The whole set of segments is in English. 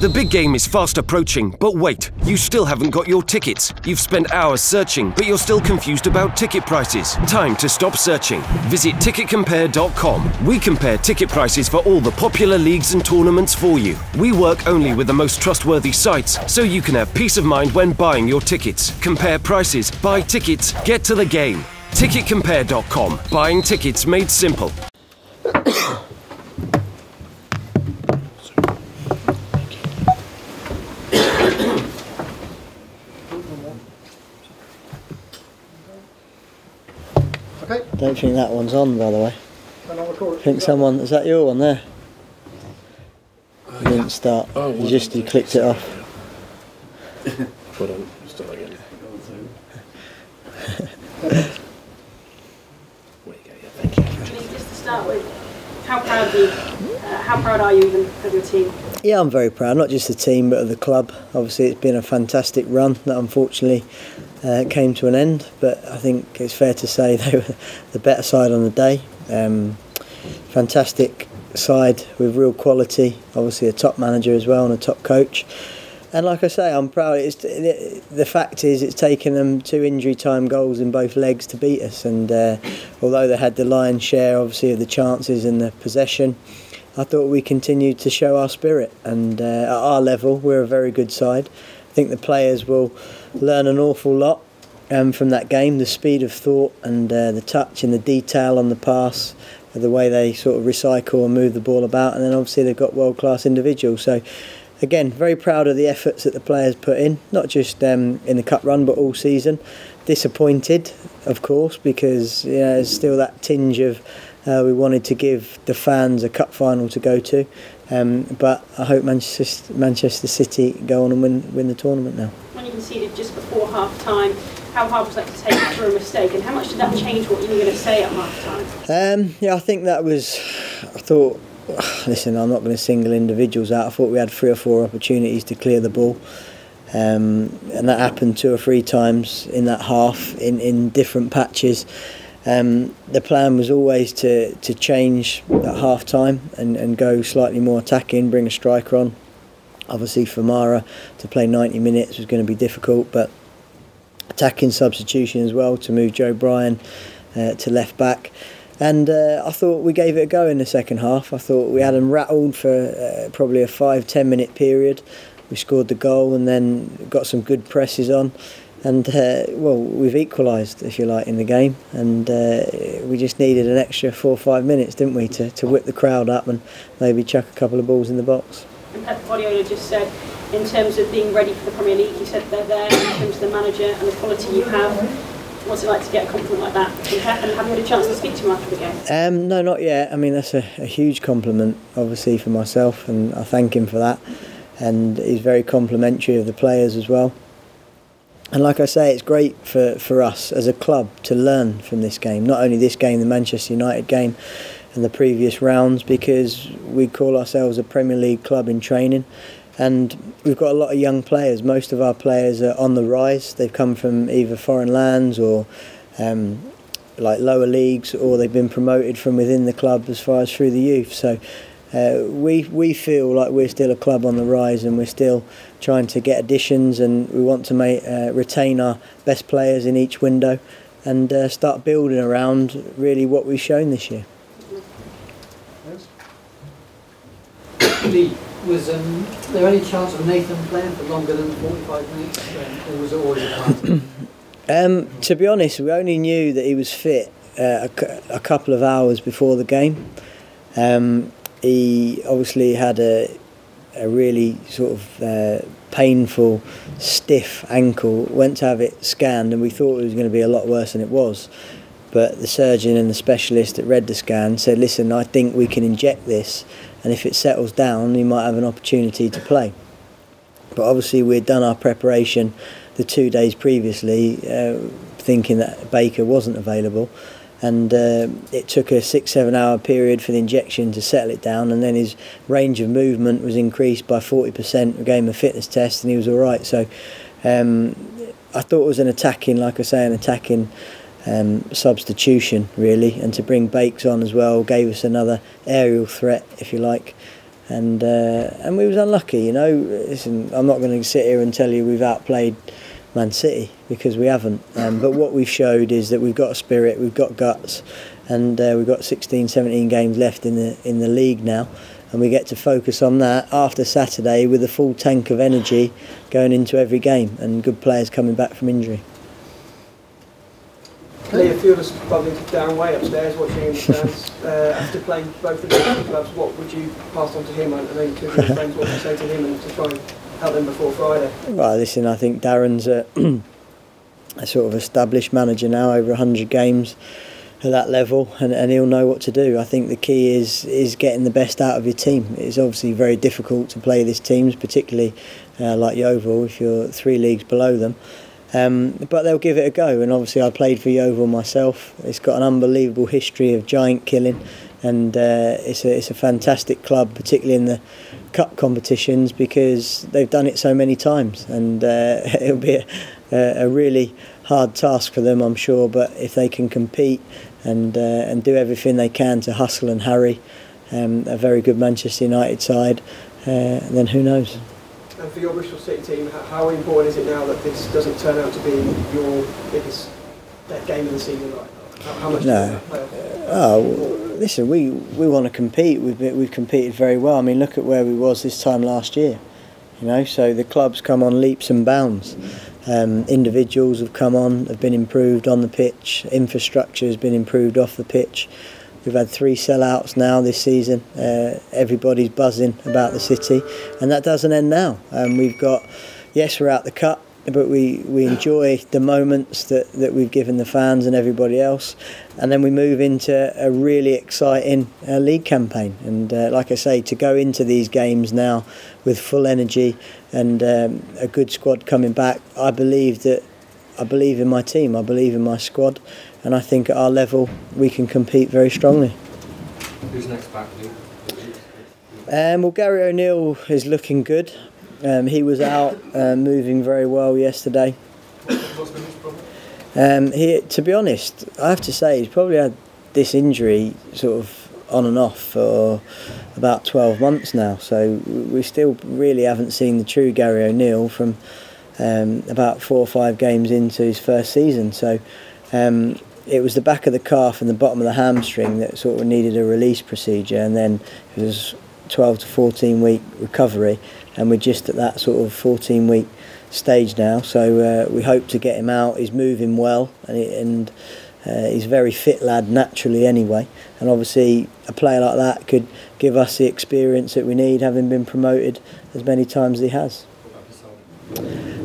The big game is fast approaching, but wait, you still haven't got your tickets. You've spent hours searching, but you're still confused about ticket prices. Time to stop searching. Visit ticketcompare.com. We compare ticket prices for all the popular leagues and tournaments for you. We work only with the most trustworthy sites, so you can have peace of mind when buying your tickets. Compare prices, buy tickets, get to the game. Ticketcompare.com. Buying tickets made simple. Don't think that one's on, by the way. I think someone, is that your one there? You didn't start. You clicked it off. Hold on, start again. There you go, yeah, thank you. Just to start with, how proud are you even of your team? Yeah, I'm very proud, not just the team but of the club. Obviously it's been a fantastic run that unfortunately came to an end, but I think it's fair to say they were the better side on the day. Fantastic side with real quality, obviously a top manager as well and a top coach. And like I say, I'm proud. The fact is it's taken them 2 injury time goals in both legs to beat us, and although they had the lion's share obviously of the chances and the possession, I thought we continued to show our spirit, and at our level we're a very good side. I think the players will learn an awful lot from that game, the speed of thought and the touch and the detail on the pass, the way they sort of recycle and move the ball about, and then obviously they've got world-class individuals. So again, very proud of the efforts that the players put in, not just in the cup run but all season. Disappointed, of course, because there's still that tinge of we wanted to give the fans a cup final to go to. But I hope Manchester City go on and win the tournament now. When you conceded just before half-time, how hard was that to take through a mistake, and how much did that change what you were going to say at half-time? Yeah, I think that was... I thought, listen, I'm not going to single individuals out. I thought we had 3 or 4 opportunities to clear the ball. And that happened 2 or 3 times in that half, in different patches. The plan was always to change at half time and go slightly more attacking, bring a striker on. Obviously for Mara to play 90 minutes was going to be difficult, but attacking substitution as well to move Joe Bryan to left back. And I thought we gave it a go in the second half. I thought we had them rattled for probably a 5-10 minute period. We scored the goal and then got some good presses on. And well, we've equalised, if you like, in the game, and we just needed an extra 4 or 5 minutes, didn't we, to whip the crowd up and maybe chuck a couple of balls in the box. And Pep Guardiola just said, in terms of being ready for the Premier League, he said they're there in terms of the manager and the quality you have. What's it like to get a compliment like that from Pep, and have you had a chance to speak to him after the game? No, not yet. I mean, that's a huge compliment, obviously, for myself, and I thank him for that. And he's very complimentary of the players as well. And like I say, it's great for us as a club to learn from this game. Not only this game, the Manchester United game and the previous rounds, because we call ourselves a Premier League club in training. And we've got a lot of young players. Most of our players are on the rise. They've come from either foreign lands or like lower leagues, or they've been promoted from within the club as far as through the youth. So we feel like we're still a club on the rise, and we're still trying to get additions, and we want to retain our best players in each window and start building around really what we've shown this year. Was there any chance of Nathan playing for longer than 45 minutes, or was it always a plan? To be honest, we only knew that he was fit a couple of hours before the game. He obviously had a really sort of painful, stiff ankle, went to have it scanned, and we thought it was going to be a lot worse than it was. But the surgeon and the specialist that read the scan said, listen, I think we can inject this, and if it settles down, he might have an opportunity to play. But obviously we'd done our preparation the 2 days previously, thinking that Baker wasn't available. And it took a 6-7 hour period for the injection to settle it down, and then his range of movement was increased by 40%. We gave him a fitness test and he was all right. So I thought it was an attacking substitution really, and to bring Bakes on as well gave us another aerial threat, if you like. and we was unlucky. You know, listen, I'm not going to sit here and tell you we've outplayed Man City, because we haven't. But what we've showed is that we've got a spirit, we've got guts, and we've got 16, 17 games left in the league now, and we get to focus on that after Saturday with a full tank of energy going into every game, and good players coming back from injury. Lee, a few of us bumped into Darren Way upstairs watching him after playing both of the clubs. What would you pass on to him? I know you two of your friends, what would you say to him and to try and help them before Friday? Well, listen, I think Darren's a sort of established manager now, over 100 games at that level, and he'll know what to do. I think the key is getting the best out of your team. It's obviously very difficult to play these teams, particularly like Yeovil, if you're 3 leagues below them. But they'll give it a go, and obviously I played for Yeovil myself. It's got an unbelievable history of giant killing, and it's a fantastic club, particularly in the cup competitions, because they've done it so many times, and it'll be a really hard task for them, I'm sure. But if they can compete and do everything they can to hustle and harry a very good Manchester United side, then who knows. And for your Bristol City team, how important is it now that this doesn't turn out to be your biggest game of the season? How much does that play off? Listen, we want to compete. We've competed very well. I mean, look at where we was this time last year. You know, so the club's come on leaps and bounds. Individuals have come on, have been improved on the pitch. Infrastructure has been improved off the pitch. We've had 3 sellouts now this season. Everybody's buzzing about the city, and that doesn't end now. We've got, yes, we're out the cup, but we enjoy the moments that we've given the fans and everybody else, and then we move into a really exciting league campaign. And like I say, to go into these games now with full energy and a good squad coming back, I believe in my team, I believe in my squad, and I think at our level we can compete very strongly. Who's next back, Lee? Well, Gary O'Neill is looking good. He was out moving very well yesterday. What's been his problem? To be honest, I have to say he's probably had this injury sort of on and off for about 12 months now, so we still really haven't seen the true Gary O'Neill from about 4 or 5 games into his first season. So it was the back of the calf and the bottom of the hamstring that sort of needed a release procedure, and then it was 12 to 14 week recovery, and we're just at that sort of 14 week stage now. So we hope to get him out. He's moving well, and he's a very fit lad naturally anyway, and obviously a player like that could give us the experience that we need, having been promoted as many times as he has.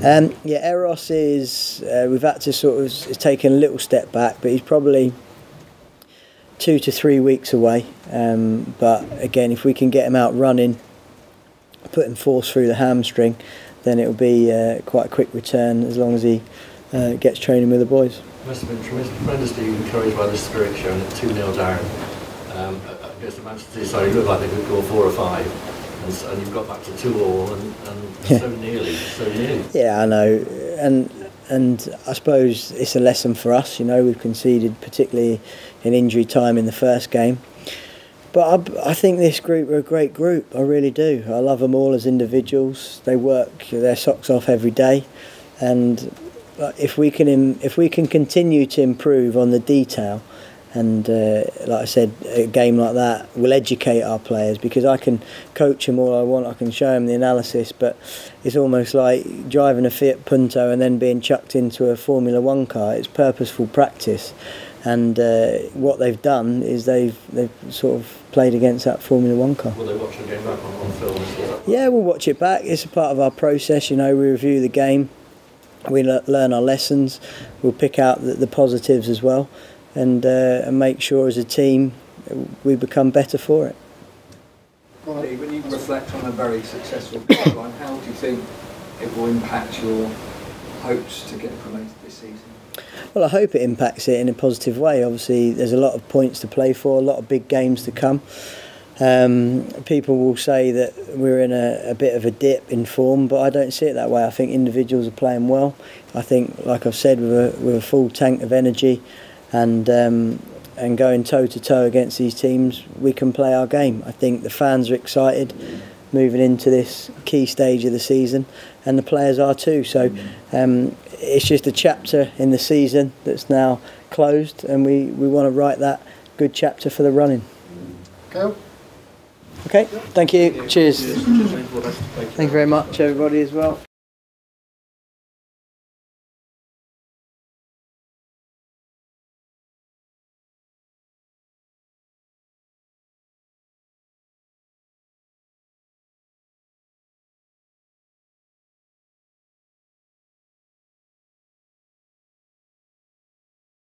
Eros is, we've had to sort of take a little step back, but he's probably 2 to 3 weeks away. But again, if we can get him out running, putting force through the hamstring, then it'll be quite a quick return, as long as he gets training with the boys. Must have been tremendously encouraged by the spirit shown at 2-0 down against the Manchester City side. It looked like they could go 4 or 5. And you've got back to 2-2 and so nearly. Yeah, I know, and I suppose it's a lesson for us. You know, we've conceded, particularly in injury time in the first game. But I think this group are a great group. I really do. I love them all as individuals. They work their socks off every day, and if we can continue to improve on the detail. And like I said, a game like that will educate our players, because I can coach them all I want, I can show them the analysis, but it's almost like driving a Fiat Punto and then being chucked into a Formula 1 car. It's purposeful practice, and what they've done is they've sort of played against that Formula 1 car. Will they watch the game back on film? Yeah, we'll watch it back. It's a part of our process. You know, we review the game, we learn our lessons, we'll pick out the positives as well. And make sure as a team we become better for it. Lee, when you reflect on a very successful pipeline, how do you think it will impact your hopes to get promoted this season? Well, I hope it impacts it in a positive way. Obviously, there's a lot of points to play for, a lot of big games to come. People will say that we're in a bit of a dip in form, but I don't see it that way. I think individuals are playing well. I think, like I've said, with a full tank of energy, and and going toe to toe against these teams, we can play our game. I think the fans are excited moving into this key stage of the season, and the players are too. So it's just a chapter in the season that's now closed, and we want to write that good chapter for the running. Okay, thank you. Cheers. Thank you very much, everybody, as well.